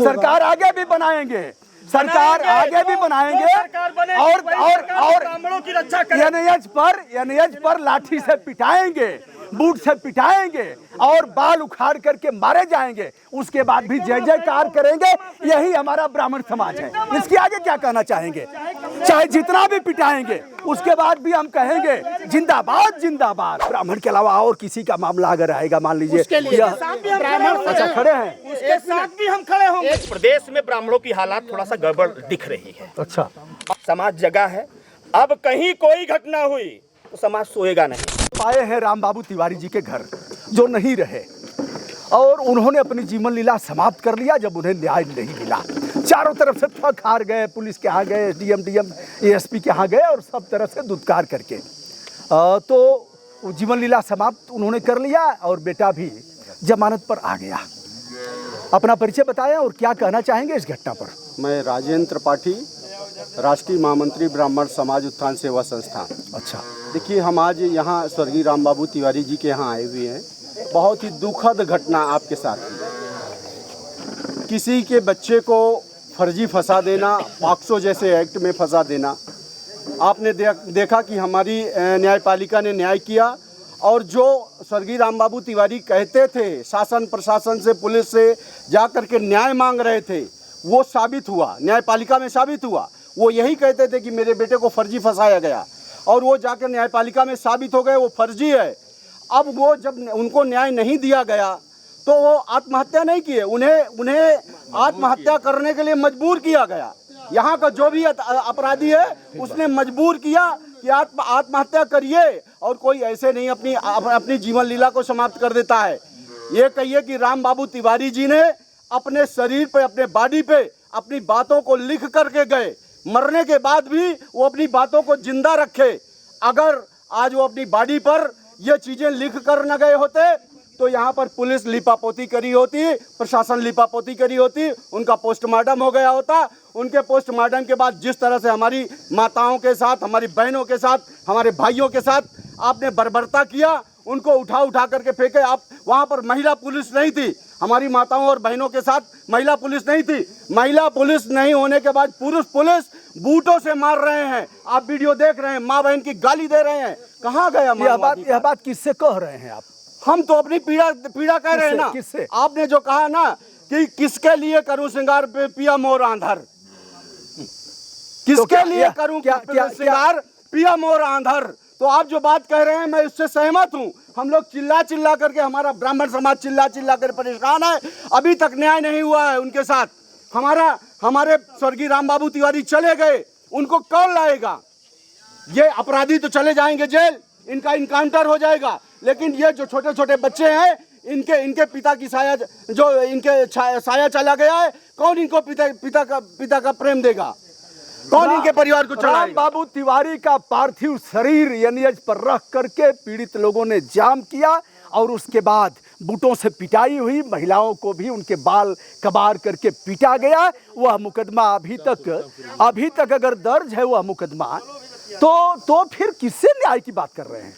सरकार आगे भी बनाएंगे, सरकार आगे भी बनाएंगे और ब्राह्मणों की रक्षा करें। एनएच पर लाठी से पिटाएंगे, बूट से पिटाएंगे और बाल उखाड़ करके मारे जाएंगे। उसके बाद भी जय जयकार करेंगे। यही हमारा ब्राह्मण समाज है। इसके आगे क्या कहना चाहेंगे? चाहे जितना भी पिटाएंगे उसके बाद भी हम कहेंगे जिंदाबाद जिंदाबाद। ब्राह्मण के अलावा और किसी का मामला अगर आएगा, मान लीजिए अच्छा खड़े हैं, उसके साथ भी हम खड़े होंगे। प्रदेश में ब्राह्मणों की हालात थोड़ा सा गड़बड़ दिख रही है। अच्छा, समाज जगा है, अब कहीं कोई घटना हुई तो समाज सोएगा नहीं। आए हैं राम बाबू तिवारी जी के घर, जो नहीं रहे और उन्होंने अपनी जीवन लीला समाप्त कर लिया जब उन्हें न्याय नहीं मिला। चारों तरफ से थक हार गए, पुलिस के यहाँ गए, डीएम एएसपी के यहाँ गए और सब तरफ से दुत्कार करके तो जीवन लीला समाप्त उन्होंने कर लिया और बेटा भी जमानत पर आ गया। अपना परिचय बताएं और क्या कहना चाहेंगे इस घटना पर? मैं राजेंद्र त्रिपाठी, राष्ट्रीय महामंत्री ब्राह्मण समाज उत्थान सेवा संस्थान। अच्छा, देखिए, हम आज यहाँ स्वर्गीय राम बाबू तिवारी जी के यहाँ आए हुए हैं। बहुत ही दुखद घटना आपके साथ हुई। किसी के बच्चे को फर्जी फंसा देना, पॉक्सो जैसे एक्ट में फंसा देना। आपने देखा कि हमारी न्यायपालिका ने न्याय किया और जो स्वर्गीय राम बाबू तिवारी कहते थे, शासन प्रशासन से, पुलिस से जा कर के न्याय मांग रहे थे, वो साबित हुआ, न्यायपालिका में साबित हुआ। वो यही कहते थे कि मेरे बेटे को फर्जी फंसाया गया और वो जाकर न्यायपालिका में साबित हो गए वो फर्जी है। अब वो जब उनको न्याय नहीं दिया गया तो वो आत्महत्या नहीं किए, उन्हें आत्महत्या करने के लिए मजबूर किया गया। यहाँ का जो भी अपराधी है उसने मजबूर किया कि आत्महत्या करिए, और कोई ऐसे नहीं अपनी जीवन लीला को समाप्त कर देता है। ये कहिए कि राम बाबू तिवारी जी ने अपने शरीर पे, अपने बॉडी पे अपनी बातों को लिख करके गए। मरने के बाद भी वो अपनी बातों को जिंदा रखे। अगर आज वो अपनी बॉडी पर ये चीजें लिख कर न गए होते तो यहाँ पर पुलिस लिपापोती करी होती, प्रशासन लिपापोती करी होती, उनका पोस्टमार्टम हो गया होता। उनके पोस्टमार्टम के बाद जिस तरह से हमारी माताओं के साथ, हमारी बहनों के साथ, हमारे भाइयों के साथ आपने बर्बरता किया, उनको उठा करके फेंके। आप वहाँ पर महिला पुलिस नहीं थी, हमारी माताओं और बहनों के साथ महिला पुलिस नहीं थी। महिला पुलिस नहीं होने के बाद पुरुष पुलिस बूटों से मार रहे हैं। आप वीडियो देख रहे हैं, माँ बहन की गाली दे रहे हैं। कहाँ गया यह बात किससे कह रहे हैं आप? हम तो अपनी पीड़ा कह रहे हैं ना। किससे? आपने जो कहा ना कि किसके लिए करूं श्रृंगार पिया मोर आंधर, किसके लिए करूं श्रृंगार पिया मोर आंधर, तो आप जो बात कह रहे हैं मैं उससे सहमत हूं। हम लोग चिल्ला करके, हमारा ब्राह्मण समाज चिल्ला कर परेशान है। अभी तक न्याय नहीं हुआ है उनके साथ। हमारे स्वर्गीय राम बाबू तिवारी चले गए, उनको कौन लाएगा? ये अपराधी तो चले जाएंगे जेल, इनका इनकाउंटर हो जाएगा, लेकिन ये जो छोटे छोटे बच्चे हैं, इनके पिता की साया, जो इनके साया चला गया है, कौन इनको पिता का प्रेम देगा? कौन इनके परिवार को चलाएगा? राम बाबू तिवारी का पार्थिव शरीर एनएच पर रख करके पीड़ित लोगों ने जाम किया और उसके बाद बूटों से पिटाई हुई। महिलाओं को भी उनके बाल कबार करके पीटा गया। वह मुकदमा अभी तक अगर दर्ज है वह मुकदमा, तो फिर किससे न्याय की बात कर रहे हैं?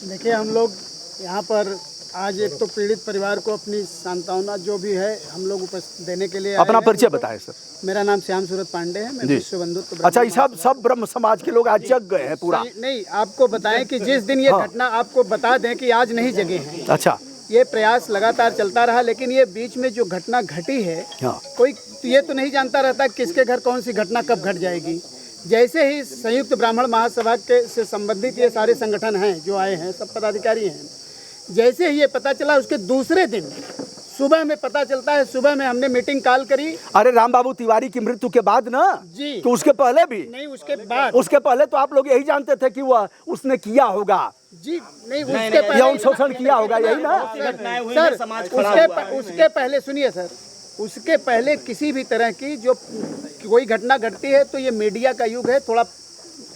देखिए, हम लोग यहाँ पर आज एक तो पीड़ित परिवार को अपनी सांत्वना जो भी है हम लोग उपस्थित देने के लिए। अपना परिचय बताएं सर। मेरा नाम श्याम सूरत पांडे है, मैं विश्व बंधुत्व। अच्छा, ये सब ब्रह्म समाज के लोग आज जग गए हैं पूरा? नहीं, आपको बताएं कि जिस दिन ये घटना, आपको बता दें कि आज नहीं जगे हैं। अच्छा, ये प्रयास लगातार चलता रहा, लेकिन ये बीच में जो घटना घटी है, कोई ये तो नहीं जानता रहता किसके घर कौन सी घटना कब घट जाएगी। जैसे ही संयुक्त ब्राह्मण महासभा के से संबंधित ये सारे संगठन हैं जो आए हैं, सब पदाधिकारी हैं, जैसे ही ये पता चला उसके दूसरे दिन सुबह में पता चलता है। सुबह में हमने मीटिंग कॉल करी। अरे राम बाबू तिवारी की मृत्यु के बाद ना जी, तो उसके पहले भी नहीं, उसके बाद, उसके पहले तो आप लोग यही जानते थे कि वह उसने किया होगा जी। नहीं, उसके पहले यौन शोषण किया होगा, यही ना सर? उसके पहले सुनिए सर, उसके पहले किसी भी तरह की जो कोई घटना घटती है तो ये मीडिया का युग है, थोड़ा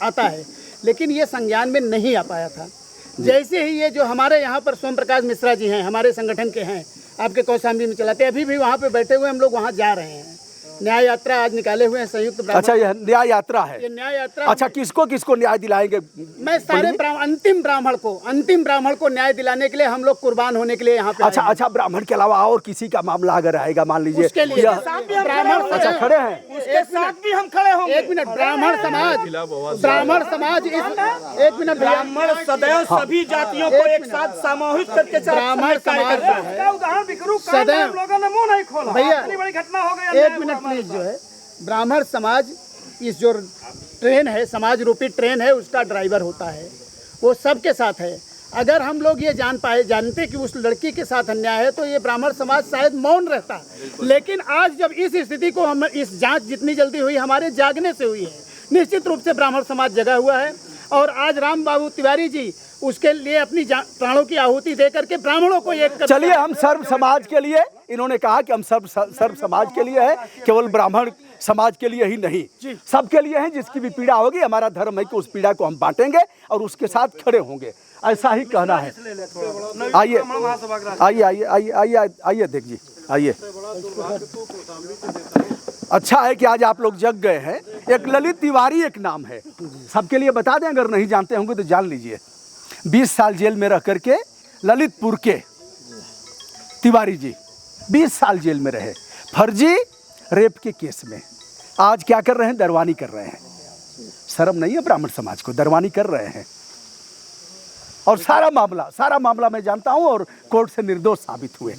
आता है, लेकिन ये संज्ञान में नहीं आ पाया था। जैसे ही ये जो हमारे यहाँ पर सोम प्रकाश मिश्रा जी हैं, हमारे संगठन के हैं, आपके कौशाम्बी में चलाते हैं, अभी भी वहाँ पे बैठे हुए हम लोग वहाँ जा रहे हैं। न्याय यात्रा आज निकाले हुए हैं संयुक्त ब्राह्मण। अच्छा, यह न्याय यात्रा है। ये न्याय यात्रा अच्छा, किसको किसको न्याय दिलाएंगे? मैं सारे अंतिम ब्राह्मण को न्याय दिलाने के लिए हम लोग कुर्बान होने के लिए यहाँ पे अच्छा अच्छा, ब्राह्मण के अलावा और किसी का मामला अगर आएगा, मान लीजिए उसके लिए ब्राह्मण, अच्छा खड़े हैं, उसके साथ भी हम खड़े होंगे। एक मिनट, ब्राह्मण समाज एक मिनट, ब्राह्मण सदैव सभी जातियों को एक साथ सामूहिक करके ब्राह्मण समाज सदैव भैया एक मिनट प्लीज, जो है ब्राह्मण समाज इस जो ट्रेन है, समाज रूपी ट्रेन है, उसका ड्राइवर होता है, वो सबके साथ है। अगर हम लोग ये जानते कि उस लड़की के साथ अन्याय है तो ये ब्राह्मण समाज शायद मौन रहता। लेकिन आज जब इस स्थिति को हम, इस जांच जितनी जल्दी हुई हमारे जागने से हुई है, निश्चित रूप से ब्राह्मण समाज जगा हुआ है। और आज राम बाबू तिवारी जी उसके लिए अपनी प्राणों की आहुति दे करके ब्राह्मणों को एक चलिए, हम सर्व समाज के लिए, इन्होंने कहा कि हम सर्व समाज के लिए है, केवल ब्राह्मण समाज के लिए ही नहीं, सबके लिए है। जिसकी भी पीड़ा होगी, हमारा धर्म है कि उस पीड़ा को हम बांटेंगे और उसके साथ खड़े होंगे, ऐसा ही कहना है। आइए आइए आइए आइए आइए आइए, देख जी, आइए। अच्छा है कि आज आप लोग जग गए हैं। एक ललित तिवारी एक नाम है, सबके लिए बता दें, अगर नहीं जानते होंगे तो जान लीजिए। 20 साल जेल में रह करके ललितपुर के तिवारी जी 20 साल जेल में रहे, फर्जी रेप के केस में। आज क्या कर रहे हैं? दरवानी कर रहे हैं। शर्म नहीं है ब्राह्मण समाज को? दरवानी कर रहे हैं। और सारा मामला मैं जानता हूं और कोर्ट से निर्दोष साबित हुए।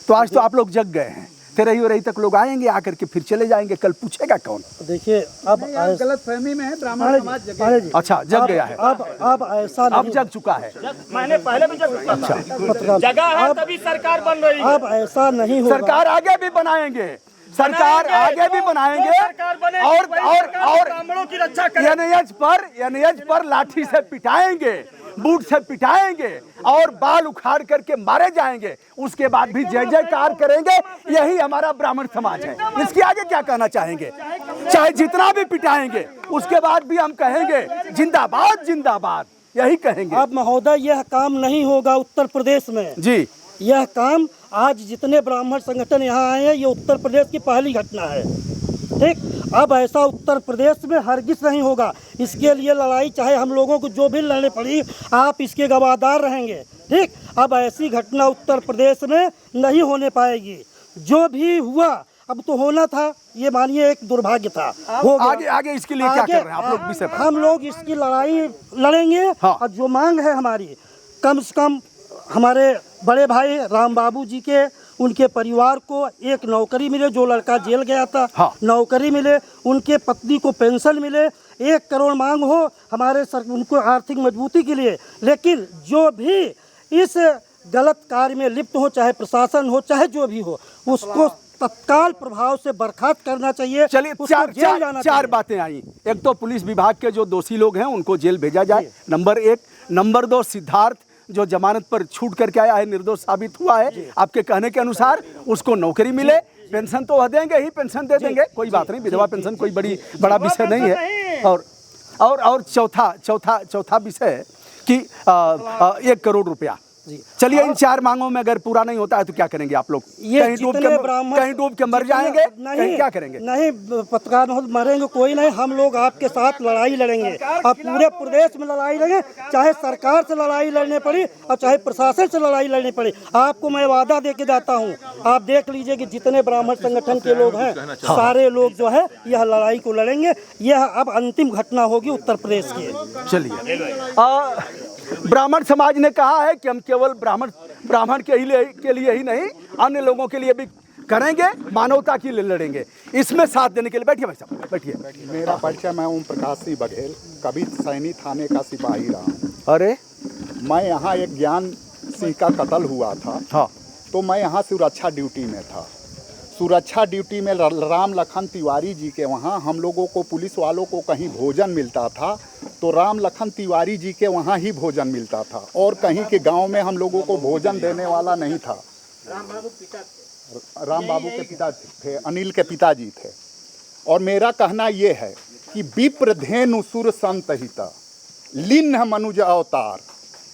तो आज तो आप लोग जग गए हैं। तेरही तक लोग आएंगे, आकर के फिर चले जाएंगे, कल पूछेगा कौन? देखिए, अब गलत फहमी में है, ब्राह्मण समाज जग अच्छा जग गया है, अब ऐसा अब जग चुका है। मैंने पहले भी जगह है, तभी सरकार बन रही है। अब ऐसा नहीं होगा। सरकार आगे भी बनाएंगे, सरकार आगे भी बनाएंगे और ब्राह्मणों की रक्षा एनएच पर लाठी से पिटाएंगे, बूट से पिटाएंगे और बाल उखाड़ करके मारे जाएंगे। उसके बाद भी जय जयकार करेंगे। यही हमारा ब्राह्मण समाज है। इसके आगे क्या कहना चाहेंगे? चाहे जितना भी पिटाएंगे, उसके बाद भी हम कहेंगे जिंदाबाद जिंदाबाद, यही कहेंगे। अब महोदय, यह काम नहीं होगा उत्तर प्रदेश में जी। यह काम आज जितने ब्राह्मण संगठन यहाँ आए हैं, ये उत्तर प्रदेश की पहली घटना है। ठीक, अब ऐसा उत्तर प्रदेश में हरगिज नहीं होगा। इसके लिए लड़ाई चाहे हम लोगों को जो भी लड़ने पड़ी, आप इसके गवाहदार रहेंगे। ठीक, अब ऐसी घटना उत्तर प्रदेश में नहीं होने पाएगी। जो भी हुआ अब तो होना था, ये मानिए एक दुर्भाग्य था। आगे इसके लिए क्या कर रहे हैं आप लोग? विषय हम लोग इसकी लड़ाई लड़ेंगे। हाँ। और जो मांग है हमारी, कम से कम हमारे बड़े भाई राम बाबू जी के, उनके परिवार को एक नौकरी मिले। जो लड़का जेल गया था, हाँ। नौकरी मिले, उनके पत्नी को पेंशन मिले, 1 करोड़ मांग हो हमारे उनको आर्थिक मजबूती के लिए। लेकिन जो भी इस गलत कार्य में लिप्त हो, चाहे प्रशासन हो, चाहे जो भी हो, उसको तत्काल प्रभाव से बर्खास्त करना चाहिए। चलिए, चार बातें आई। एक तो पुलिस विभाग के जो दोषी लोग हैं उनको जेल भेजा जाए, नंबर 1। नंबर 2, सिद्धार्थ जो जमानत पर छूट करके आया है, निर्दोष साबित हुआ है, आपके कहने के अनुसार उसको नौकरी मिले। पेंशन तो वह देंगे ही, पेंशन दे देंगे, कोई बात नहीं, विधवा पेंशन कोई बड़ा विषय नहीं है। और चौथा विषय कि 1 करोड़ रुपया। चलिए, इन 4 मांगों में अगर पूरा नहीं होता है तो क्या करेंगे आप लोग? कहीं डूब के मर जाएंगे? कहीं क्या करेंगे? नहीं, पत्रकार मरेंगे कोई नहीं। हम लोग आपके साथ लड़ाई लड़ेंगे और पूरे प्रदेश में लड़ाई लड़ेंगे, चाहे सरकार से लड़ाई लड़ने पड़ी और चाहे प्रशासन से लड़ाई लड़नी पड़ी। आपको मैं वादा दे के जाता हूँ, आप देख लीजिए कि जितने ब्राह्मण संगठन के लोग हैं, सारे लोग जो है यह लड़ाई को लड़ेंगे। यह अब अंतिम घटना होगी उत्तर प्रदेश की। चलिए, ब्राह्मण समाज ने कहा है कि हम केवल ब्राह्मण के लिए ही नहीं, अन्य लोगों के लिए भी करेंगे, मानवता के लिए लड़ेंगे। इसमें साथ देने के लिए बैठिए भाई साहब, बैठिए। मेरा परिचय, मैं ओम प्रकाश सिंह बघेल, कभी सैनी थाने का सिपाही रहा हूँ। अरे, मैं यहाँ एक ज्ञान सिंह का कत्ल हुआ था। हाँ। तो मैं यहाँ सुरक्षा ड्यूटी में था। सुरक्षा ड्यूटी में राम लखन तिवारी जी के वहाँ हम लोगों को, पुलिस वालों को कहीं भोजन मिलता था तो राम लखन तिवारी जी के वहाँ ही भोजन मिलता था, और कहीं के गांव में हम लोगों को भोजन देने वाला नहीं था। राम बाबू के पिता थे, अनिल के पिताजी थे। और मेरा कहना ये है कि विप्र धेनु सुर संत हिता, लिन्ह मनुज अवतार,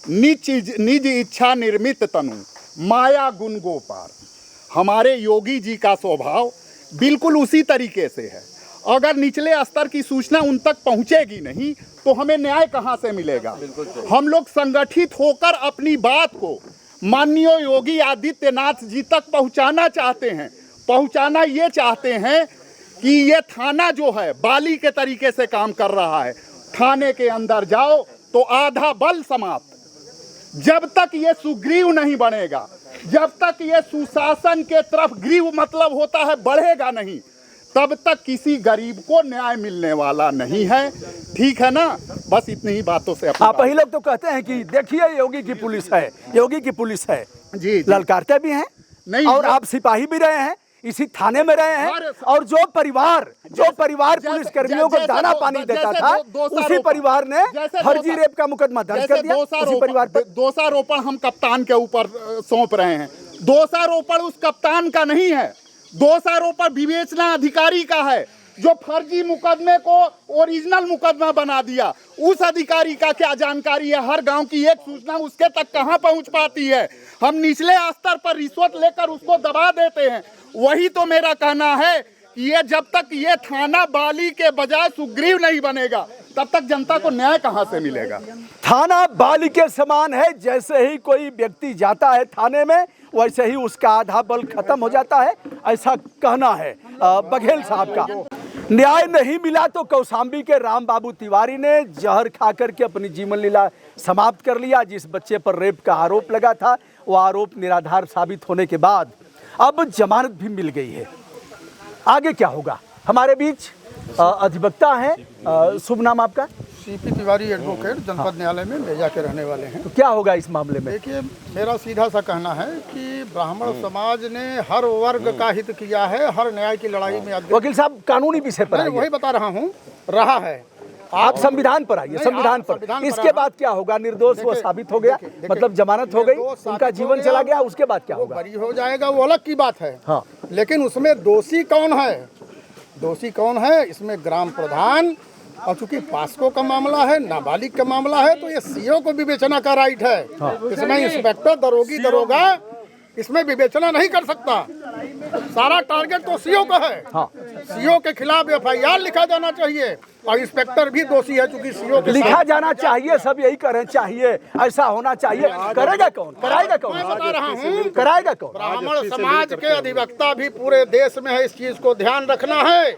निज इच्छा निर्मित तनु, माया गुण गोपार। हमारे योगी जी का स्वभाव बिल्कुल उसी तरीके से है। अगर निचले स्तर की सूचना उन तक पहुंचेगी नहीं तो हमें न्याय कहां से मिलेगा। हम लोग संगठित होकर अपनी बात को माननीय योगी आदित्यनाथ जी तक पहुंचाना चाहते हैं। पहुंचाना ये चाहते हैं कि ये थाना जो है बाली के तरीके से काम कर रहा है। थाने के अंदर जाओ तो आधा बल समाप्त। जब तक ये सुग्रीव नहीं बनेगा, जब तक ये सुशासन के तरफ ग्रीव मतलब होता है बढ़ेगा नहीं, तब तक किसी गरीब को न्याय मिलने वाला नहीं है। ठीक है ना? बस इतनी ही बातों से आप ही लोग तो कहते हैं कि देखिए योगी की पुलिस है, योगी की पुलिस है जी, ललकारते भी हैं नहीं, और आप सिपाही भी रहे हैं, इसी थाने में रहे हैं, और जो परिवार पुलिस कर्मियों को दाना पानी देता था उसी परिवार ने फर्जी रेप का मुकदमा दर्ज कर दिया। उसी परिवार पर दोषारोपण हम कप्तान के ऊपर सौंप रहे हैं। दोषारोपण उस कप्तान का नहीं है, दोषारोपण विवेचना अधिकारी का है जो फर्जी मुकदमे को ओरिजिनल मुकदमा बना दिया। उस अधिकारी का क्या जानकारी है? हर गांव की एक सूचना उसके तक कहां पहुंच पाती है? हम निचले स्तर पर रिश्वत लेकर उसको दबा देते हैं। वही तो मेरा कहना है कि ये जब तक ये थाना बाली के बजाय सुग्रीव नहीं बनेगा तब तक जनता को न्याय कहां से मिलेगा। थाना बाली के समान है, जैसे ही कोई व्यक्ति जाता है थाने में वैसे ही उसका आधा बल खत्म हो जाता है, ऐसा कहना है बघेल साहब का। न्याय नहीं मिला तो कौशाम्बी के राम बाबू तिवारी ने जहर खा करके अपनी जीवन लीला समाप्त कर लिया। जिस बच्चे पर रेप का आरोप लगा था वो आरोप निराधार साबित होने के बाद अब जमानत भी मिल गई है। आगे क्या होगा? हमारे बीच अधिवक्ता हैं, शुभ नाम आपका? सीपी तिवारी एडवोकेट, जनपद न्यायालय में बेजा के रहने वाले हैं। तो क्या होगा इस मामले में? देखिए, मेरा सीधा सा कहना है कि ब्राह्मण समाज ने हर वर्ग का हित किया है, हर न्याय की लड़ाई में वकील साहब कानूनी विषय पर आइए। वही बता रहा हूँ, रहा है। आप संविधान पर आइए, संविधान पर। इसके बाद क्या होगा? निर्दोष वो साबित हो गया, मतलब जमानत हो गई, उनका जीवन चला गया, उसके बाद क्या होगा? बरी हो जाएगा, वो अलग की बात है। हाँ, लेकिन उसमें दोषी कौन है? दोषी कौन है? इसमें ग्राम प्रधान, और चूंकि पास्को का मामला है, नाबालिग का मामला है, तो ये सीओ को विवेचना का राइट है। इसमें इंस्पेक्टर, दरोगा इसमें विवेचना नहीं कर सकता। सारा टारगेट तो सीओ का है। सीओ के खिलाफ एफआईआर लिखा जाना चाहिए, और इंस्पेक्टर भी दोषी है चूंकि सीओ के लिखा जाना चाहिए। सब यही करें, चाहिए, ऐसा होना चाहिए। करेगा कौन? कराएगा कौन? मैं बता रहा हूँ, कराएगा कौन? ब्राह्मण समाज के अधिवक्ता भी पूरे देश में है, इस चीज को ध्यान रखना है।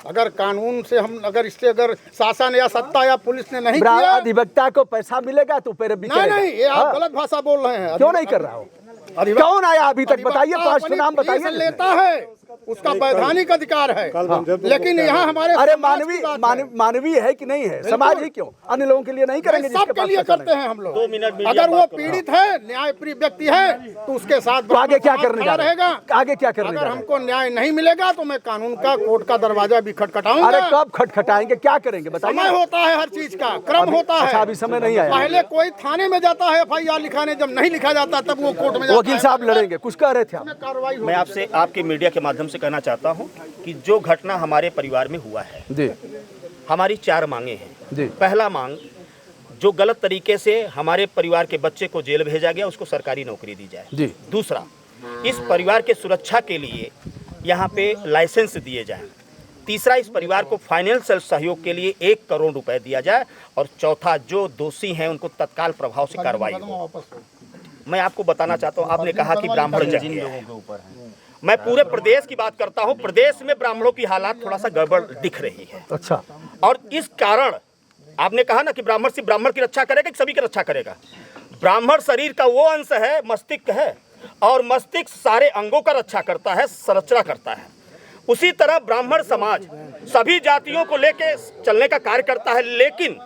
अगर कानून से हम अगर शासन या सत्ता या पुलिस ने नहीं किया, अधिवक्ता को पैसा मिलेगा तो फिर नहीं, ये आप गलत भाषा बोल रहे हैं। क्यों नहीं कर रहा हो? कौन आया अभी तक? बताइए, 5 नाम बताइए। लेता है, उसका वैधानिक अधिकार है, लेकिन यहाँ हमारे अरे मानवीय है कि नहीं है? समाज ही क्यों, अन्य लोगों के लिए नहीं करेंगे? सबके लिए करते हैं हम लोग। अगर वो पीड़ित है, न्यायप्रिय व्यक्ति है, तो उसके साथ आगे क्या करने जा रहेगा? आगे क्या करने? अगर हमको न्याय नहीं मिलेगा तो मैं कानून का, कोर्ट का दरवाजा भी खटखटाऊंगा। अरे कब खटखटाएंगे? क्या करेंगे बताइए? समय होता है, हर चीज का क्रम होता है। अभी समय नहीं आया। पहले कोई थाने में जाता है एफआईआर लिखाने, जब नहीं लिखा जाता तब वो कोर्ट में जाता है। वकील साहब लड़ेंगे, कुछ कह रहे थे आप? कार्रवाई मैं आपसे, आपके मीडिया के माध्यम से कहना चाहता हूं कि जो घटना हमारे परिवार में हुआ है जी, हमारी 4 मांगे हैं जी। पहला मांग, जो गलत तरीके से हमारे परिवार के बच्चे को जेल भेजा गया उसको सरकारी नौकरी दी जाए जी। दूसरा, इस परिवार के सुरक्षा के लिए यहाँ पे लाइसेंस दिए जाए। तीसरा, इस परिवार को फाइनेंशियल सहयोग के लिए 1 करोड़ रुपए दिया जाए। और चौथा, जो दोषी हैं उनको तत्काल प्रभाव से कार्रवाई हो। मैं आपको बताना चाहता हूँ, आपने कहा कि ब्राह्मण जंगली है, मैं पूरे प्रदेश की बात करता हूँ। प्रदेश में ब्राह्मणों की हालात थोड़ा सा गड़बड़ दिख रही है। अच्छा, और इस कारण आपने कहा ना कि ब्राह्मण सिर्फ ब्राह्मण की रक्षा करेगा कि सभी की रक्षा करेगा? ब्राह्मण शरीर का वो अंश है, मस्तिष्क है, और मस्तिष्क सारे अंगों का रक्षा करता है, संरचना करता है। उसी तरह ब्राह्मण समाज सभी जातियों को लेके चलने का कार्य करता है। लेकिन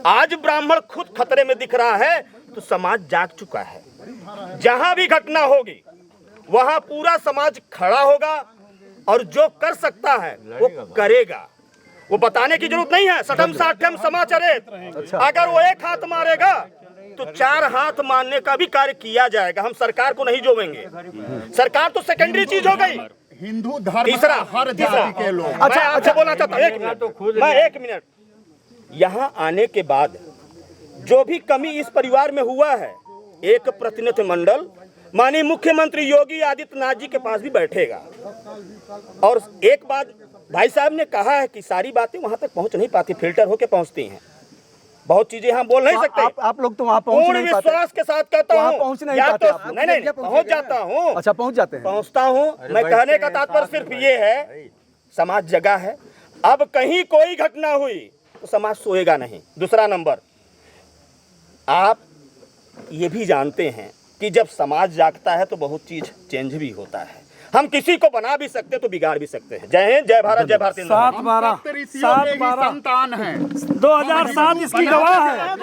आज ब्राह्मण खुद खतरे में दिख रहा है तो समाज जाग चुका है। जहां भी घटना होगी वहां पूरा समाज खड़ा होगा और जो कर सकता है वो करेगा। वो बताने की जरूरत नहीं है, सठम साठम समाचरित। अगर वो 1 हाथ मारेगा तो 4 हाथ मारने का भी कार्य किया जाएगा। हम सरकार को नहीं जोड़ेंगे, सरकार तो सेकेंडरी चीज हो गई। हिंदू धर्म तीसरा, हर जाति के लोग। अच्छा बोलना चाहता हूँ, 1 मिनट। यहाँ आने के बाद जो भी कमी इस परिवार में हुआ है, एक प्रतिनिधिमंडल माननीय मुख्यमंत्री योगी आदित्यनाथ जी के पास भी बैठेगा। और एक बात भाई साहब ने कहा है कि सारी बातें वहां तक पहुंच नहीं पाती, फिल्टर होके पहुंचती हैं। बहुत चीजें हम बोल नहीं सकते। आप लोग तो वहाँ पहुँच पूर्ण नहीं पाते। विश्वास के साथ कहता वहाँ हूँ, पहुँच नहीं या पाते तो आप। नहीं पहुंच जाता हूँ। अच्छा, पहुँच जाते हैं। पहुंचता हूँ। मैं कहने का तात्पर्य सिर्फ ये है, समाज जगा है। अब कहीं कोई घटना हुई तो समाज सोएगा नहीं। दूसरा नंबर, आप ये भी जानते हैं कि जब समाज जागता है तो बहुत चीज चेंज भी होता है। हम किसी को बना भी सकते तो बिगाड़ भी सकते हैं। जय हिंद, जय भारत, जय भारतीय। 7-12 संतान हैं। 2007 इसकी गवाह है।